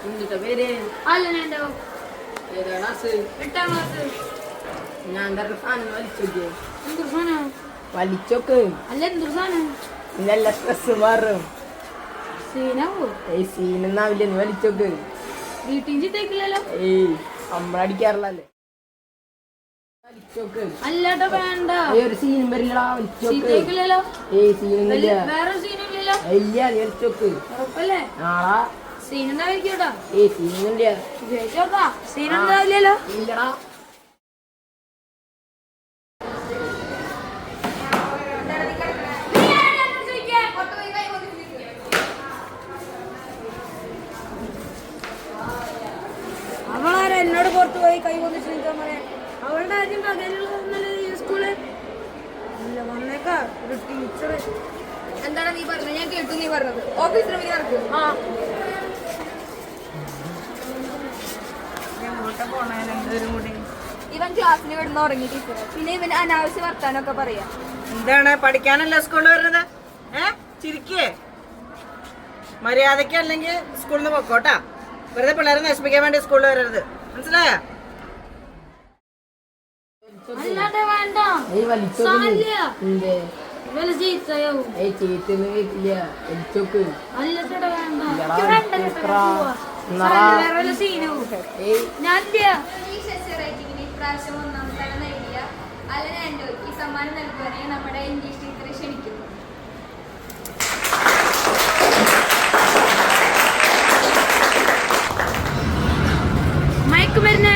എന്നിട്ട് പേര് അല്ല ഞാൻ ഏതാ ക്ലാസ്? 8ാം ക്ലാസ്. ഞാൻ എന്താ സാധനം വലിച്ചോക്കെ എന്തൊരു സാധനം? വലിച്ചോക്ക് അല്ല എന്തൊരു സാധനം? ഇതെല്ലാം സ്ട്രെസ് മാറും. സീനാവോ? സീനൊന്നാവില്ല, നീ വലിച്ചോക്ക്. വീട്ടിൽ ചിത്തേക്കില്ലല്ലോ. നമ്മളടിക്കാറില്ലല്ലേ. വലിച്ചോക്ക്. അല്ലാട്ടോ വേണ്ട. ഒരു സീനും വരില്ലടാ, വലിച്ചോക്ക്. ചിത്തേക്കില്ലല്ലോ. സീനൊന്നുമില്ല. വേറെ സീനും ഇല്ലല്ലോ. ഇല്ല, നീ വലിച്ചോക്ക്. ഉറപ്പല്ലേ? ആടാ സീനുണ്ടാവില്ലോട്ടാ. സീനൊന്നുമില്ല. ചോദിച്ചോക്കാ. സീനുണ്ടാവില്ലല്ലോ. ഇല്ലടാ. അവളാര എന്നോട് പുറത്ത് പോയി കൈ പൊന്നിച്ച് നിൽക്കാൻ പറയാൻ? അവളുടെ ആദ്യം പകലുള്ളതല്ലേ ഈ സ്കൂള്. ഇല്ല വന്നേക്കാ ഒരു ടീച്ചർ. എന്താണ് നീ പറഞ്ഞത്? ഞാൻ കേട്ടു നീ പറഞ്ഞത്. ഓഫീസിന് വേണ്ടി നടക്കും. ഇവൻ ക്ലാസ്സിൽ കിടന്ന് ഉറങ്ങി ടീച്ചർ. പിന്നെ ഇവൻ അനാവശ്യ വർത്താനൊക്കെ പറയാ. എന്താണ് പഠിക്കാനല്ല സ്കൂളിൽ വരുന്നത്? ചിരിക്കേ മര്യാദയ്ക്ക് അല്ലെങ്കിൽ സ്കൂളിൽ നിന്ന് പൊക്കോട്ടാ. വെറുതെ പിള്ളേരെ നശിപ്പിക്കാൻ വേണ്ടി സ്കൂളിൽ വരരുത്, മനസ്സിലായോ? അല്ലാണ്ട് വേണ്ട. ചീത്തയാവും. വേണ്ട സീനാവും. ഞാൻ ഇപ്രാവശ്യം 1ാം സ്ഥാനം നേടിയ അലൻ ആൻഡോയ്ക്ക് സമ്മാനം നൽകുവാനായി നമ്മുടെ ഇംഗ്ലീഷ് ടീച്ചറെ ക്ഷണിക്കുന്നു. മയക്കുമരുന്ന്